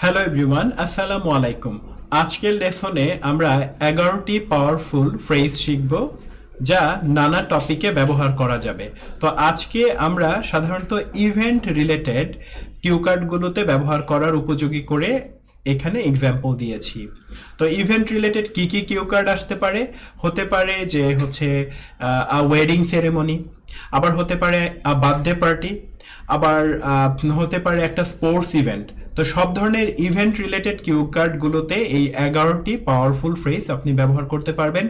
Hello everyone, আসসালামু আলাইকুম। আজকের লেসনে আমরা 11টি পাওয়ারফুল ফ্রেজ শিখব যা নানা টপিকে ব্যবহার করা যাবে। তো আজকে আমরা সাধারণত ইভেন্ট রিলেটেড কিউ কার্ডগুলোতে ব্যবহার করার উপযোগী করে এখানে এক্সাম্পল দিয়েছি। তো ইভেন্ট রিলেটেড কি কি কিউ কার্ড আসতে পারে? হতে পারে যে ওয়েডিং সেরেমনি, আবার হতে পারে বার্থডে পার্টি, আবার হতে পারে একটা স্পোর্টস ইভেন্ট। তো সব ধরনের ইভেন্ট রিলেটেড কিউ কার্ডগুলোতে এই 11টি পাওয়ারফুল ফ্রেজ আপনি ব্যবহার করতে পারবেন।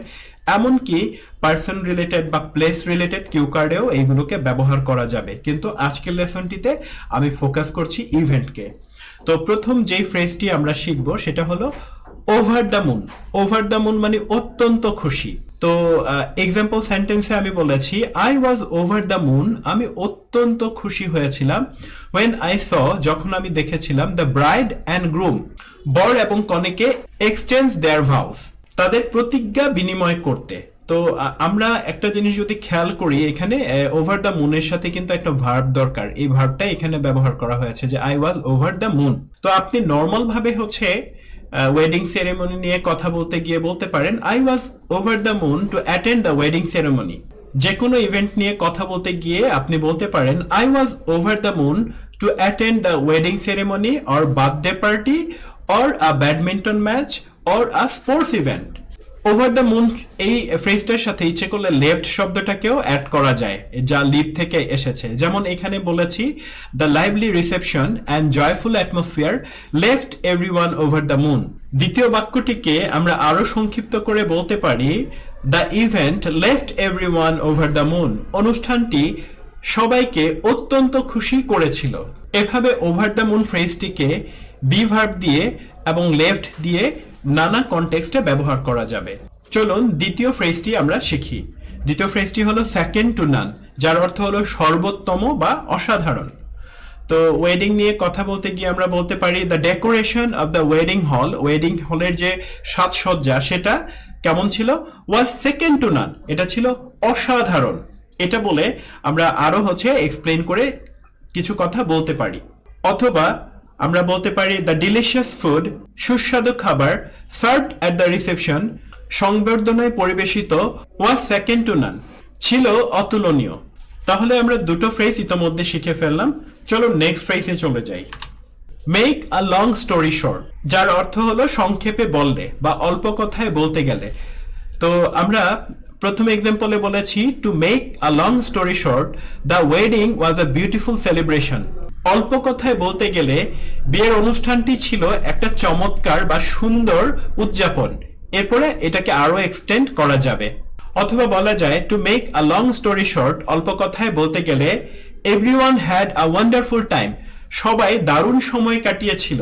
এমনকি পার্সন রিলেটেড বা প্লেস রিলেটেড কিউ কার্ডেও এইগুলোকে ব্যবহার করা যাবে, কিন্তু আজকের লেসনটিতে আমি ফোকাস করছি ইভেন্টকে। তো প্রথম যেই ফ্রেজটি আমরা শিখবো সেটা হলো over the moon. Over the moon মানে অত্যন্ত খুশি। তো এক্সাম্পল সেন্টেন্সে আমি বলেছি I was over the moon, আমি অত্যন্ত খুশি হয়েছিলাম। ওয়েন আই স, যখন আমি দেখেছিলাম, দ্য ব্রাইড অ্যান্ড গ্রুম, বর এবং কনেকে, এক্সচেঞ্জ দেয়ার ভাউস, তাদের প্রতিজ্ঞা বিনিময় করতে। তো আমরা একটা জিনিস যদি খেয়াল করি, এখানে ওভার দ্য মুনের সাথে কিন্তু একটা ভার্ব দরকার। এই ভার্বটা এখানে ব্যবহার করা হয়েছে যে I was over the moon. তো আপনি নর্মাল ভাবে ওয়েডিং সেরেমনি নিয়ে কথা বলতে গিয়ে বলতে পারেন I was over the moon to attend the wedding ceremony. যে কোনো ইভেন্ট নিয়ে কথা বলতে গিয়ে আপনি বলতে পারেন I was over the moon to attend the wedding ceremony or birthday party or a badminton match or a sports event. Over the moon এই ফ্রেজটার সাথে ইচ্ছে করলে লেফট শব্দটাকেও অ্যাড করা যায়, যা লিভ থেকে এসেছে। যেমন এখানে বলেছি the lively reception and joyful atmosphere left everyone over the moon. দ্বিতীয় বাক্যটিকে আমরা আরো সংক্ষিপ্ত করে বলতে পারি the event left everyone over the moon. অনুষ্ঠানটি সবাইকে অত্যন্ত খুশি করেছিল। এভাবে ওভার দ্য মুন ফ্রেজটিকে বি ভার্ব দিয়ে এবং লেফট দিয়ে নানা কনটেক্সটে ব্যবহার করা যাবে। চলুন দ্বিতীয় ফ্রেজটি আমরা শিখি। দ্বিতীয় ফ্রেজটি হলো সেকেন্ড টু নান, যার অর্থ হলো সর্বোত্তম বা অসাধারণ। তো ওয়েডিং নিয়ে কথা বলতে গিয়ে আমরা বলতে পারি the decoration of the wedding হল, ওয়েডিং হলের যে সাজসজ্জা সেটা কেমন ছিল? ওয়াজ সেকেন্ড টু নান, এটা ছিল অসাধারণ। এটা বলে আমরা আরো এক্সপ্লেইন করে কিছু কথা বলতে পারি। অথবা আমরা বলতে পারি দ্য ডিলিশিয়াস ফুড, সুস্বাদু খাবার, সার্ভড অ্যাট দ্য রিসেপশন, সংবর্ধনায় পরিবেশিত, ওয়াজ সেকেন্ড টু নান, ছিল অতুলনীয়। তাহলে আমরা দুটো ফ্রেজ ইতোমধ্যে শিখে ফেললাম। চলো নেক্সট ফ্রেজে চলে যাই। Make a long story short, যার অর্থ হলো সংক্ষেপে বললে বা অল্প কথায় বলতে গেলে। তো আমরা প্রথম এক্সাম্পলে বলেছি to make a long story short the wedding was a beautiful celebration. অল্প কথায় বলতে গেলে বিয়ের অনুষ্ঠানটি ছিল একটা চমৎকার বা সুন্দর উদযাপন। এরপরে এটাকে আরো এক্সটেন্ড করা যাবে। অথবা বলা যায় to make a long story short, অল্প কথায় বলতে গেলে everyone had a wonderful time, সবাই দারুণ সময় কাটিয়েছিল।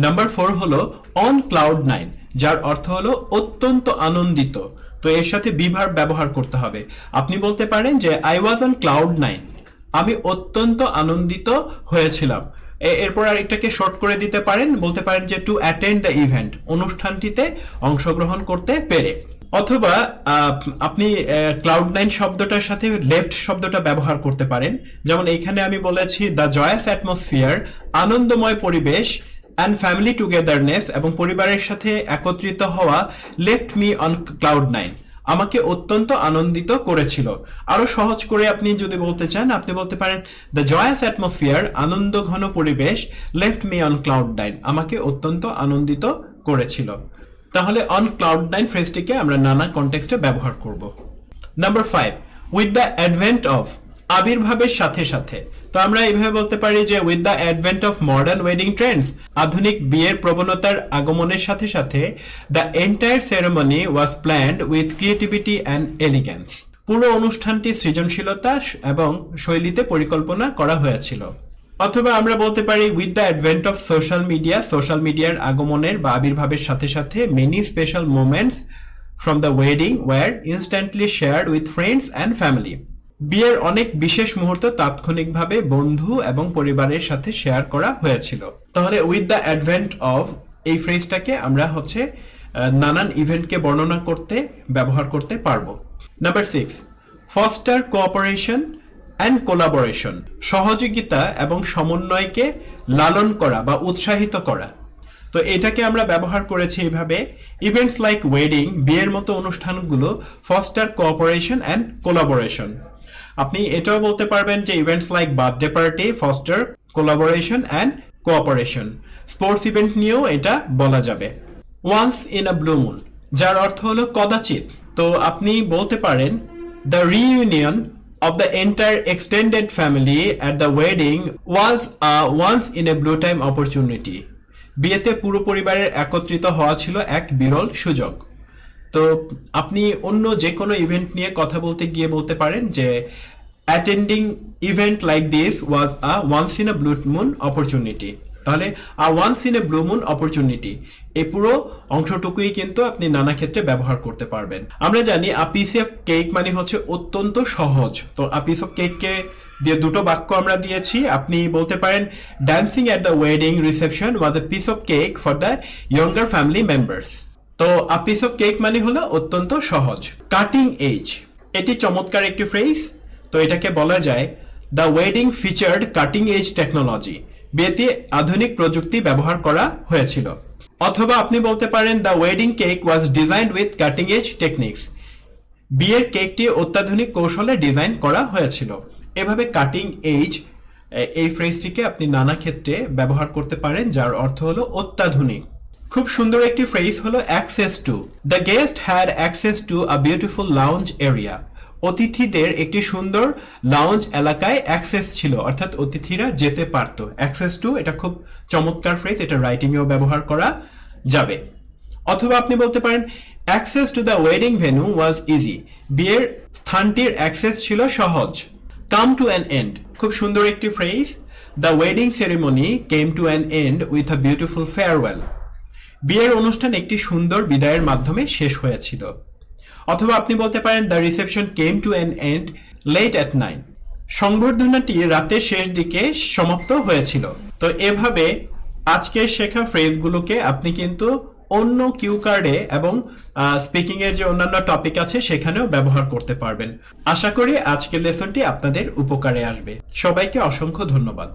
নাম্বার 4 হলো অন ক্লাউড নাইন, যার অর্থ হলো অত্যন্ত আনন্দিত। তো এর সাথে বি ভার্ব ব্যবহার করতে হবে। আপনি বলতে পারেন যে I was on cloud nine, আমি অত্যন্ত আনন্দিত হয়েছিলাম। এরপর আর এটাকে শর্ট করে দিতে পারেন, বলতে পারেন যে টু অ্যাটেন্ড দ্য ইভেন্ট, অনুষ্ঠানটিতে অংশগ্রহণ করতে পেরে। অথবা আপনি ক্লাউড নাইন শব্দটার সাথে লেফট শব্দটা ব্যবহার করতে পারেন। যেমন এখানে আমি বলেছি দ্য জয়াস অ্যাটমসফিয়ার, আনন্দময় পরিবেশ, অ্যান্ড ফ্যামিলি টুগেদারনেস, এবং পরিবারের সাথে একত্রিত হওয়া, left me on cloud nine, আমাকে অত্যন্ত আনন্দিত করেছিল। আরো সহজ করে আপনি যদি বলতে চান, আপনি বলতে পারেন দ্য জয়াস অ্যাটমসফিয়ার, আনন্দ ঘন পরিবেশ, left me on cloud nine, আমাকে অত্যন্ত আনন্দিত করেছিল। তাহলে অন ক্লাউড নাইন ফ্রেজটিকে আমরা নানা কনটেক্সটে ব্যবহার করব। Number 5, with the advent of, আবির্ভাবের সাথে সাথে। তো আমরা এইভাবে বলতে পারি যে with the advent of modern wedding trends, আধুনিক বিয়ের প্রবণতার আগমনের সাথে সাথে the entire ceremony was planned with creativity and elegance, পুরো অনুষ্ঠানটি সৃজনশীলতা এবং শৈলীতে পরিকল্পনা করা হয়েছিল। অথবা আমরা বলতে পারি with the advent of social media, social মিডিয়ার আগমনের বা আবির্ভাবের সাথে সাথে many special moments from the wedding were instantly shared with friends and family, বিয়ের অনেক বিশেষ মুহূর্ত তাৎক্ষণিকভাবে বন্ধু এবং পরিবারের সাথে শেয়ার করা হয়েছিল। তাহলে উইথ দ্য অ্যাডভেন্ট অফ এই ফ্রেজটাকে আমরা নানান ইভেন্টকে বর্ণনা করতে ব্যবহার করতে পারবো। Number 6, foster cooperation and collaboration, সহযোগিতা এবং সমন্বয়কে লালন করা বা উৎসাহিত করা। তো এটাকে আমরা ব্যবহার করেছি এইভাবে, ইভেন্টস লাইক ওয়েডিং, বিয়ের মতো অনুষ্ঠানগুলো ফস্টার কোঅপারেশন অ্যান্ড কোলাবোরেশন। আপনি এটাও বলতে পারবেন যে events like birthday party foster collaboration and cooperation. Sports event নিয়েও এটা বলা যাবে। Once in a blue moon, যার অর্থ হলো কদাচিৎ। তো আপনি বলতে পারেন the reunion of the entire extended family at the wedding was a once in a blue time opportunity. বিয়েতে পুরো পরিবারের একত্রিত হওয়া ছিল এক বিরল সুযোগ। তো আপনি অন্য যে কোনো ইভেন্ট নিয়ে কথা বলতে গিয়ে বলতে পারেন যে attending event like this was a once in a blue moon opportunity. তাহলে a once in a blue moon opportunity, এই পুরো অংশটুকুই কিন্তু আপনি নানা ক্ষেত্রে ব্যবহার করতে পারবেন। আমরা জানি আ পিস অফ কেক মানে হচ্ছে অত্যন্ত সহজ। তো আ পিস অফ কেককে দিয়ে দুটো বাক্য আমরা দিয়েছি। আপনি বলতে পারেন dancing at the wedding reception was a piece of cake for the younger family members. তো আ পিস অফ কেক মানে হলো অত্যন্ত সহজ। কাটিং এজ, এটি চমৎকার একটি ফ্রেজ। তো এটাকে বলা যায় the wedding featured cutting edge technology, বিয়েতে আধুনিক প্রযুক্তি ব্যবহার করা হয়েছিল। অথবা আপনি বলতে পারেন the wedding cake was designed with cutting edge techniques, বিয়ের কেকটি অত্যাধুনিক কৌশলে ডিজাইন করা হয়েছিল। এভাবে কাটিং এজ এই ফ্রেজটিকে আপনি নানা ক্ষেত্রে ব্যবহার করতে পারেন, যার অর্থ হলো অত্যাধুনিক। খুব সুন্দর একটি ফ্রেজ হলো access to. The guest had access to a beautiful lounge area, অতিথিদের একটি সুন্দর লাউঞ্জ এলাকায় অ্যাক্সেস ছিল, অর্থাৎ অতিথিরা যেতে পারত। অ্যাক্সেস টু এটা খুব চমৎকার ফ্রেজ, এটা রাইটিংয়েও ব্যবহার করা যাবে। অথবা আপনি বলতে পারেন access to the wedding venue was easy, বিয়ের স্থানটির অ্যাক্সেস ছিল সহজ। কাম টু অ্যান এন্ড, খুব সুন্দর একটি phrase. The wedding ceremony came to an and with a beautiful farewell, বিয়ের অনুষ্ঠান একটি সুন্দর বিদায়ের মাধ্যমে শেষ হয়েছিল। অথবা আপনি বলতে পারেন the reception came to an end late at night, সংবর্ধনাটি রাতের শেষ দিকে সমাপ্ত হয়েছিল। তো এভাবে আজকের শেখা ফ্রেজগুলোকে আপনি কিন্তু অন্য কিউ কার্ডে এবং স্পিকিং এর যে অন্যান্য টপিক আছে সেখানেও ব্যবহার করতে পারবেন। আশা করি আজকের লেসনটি আপনাদের উপকারে আসবে। সবাইকে অসংখ্য ধন্যবাদ।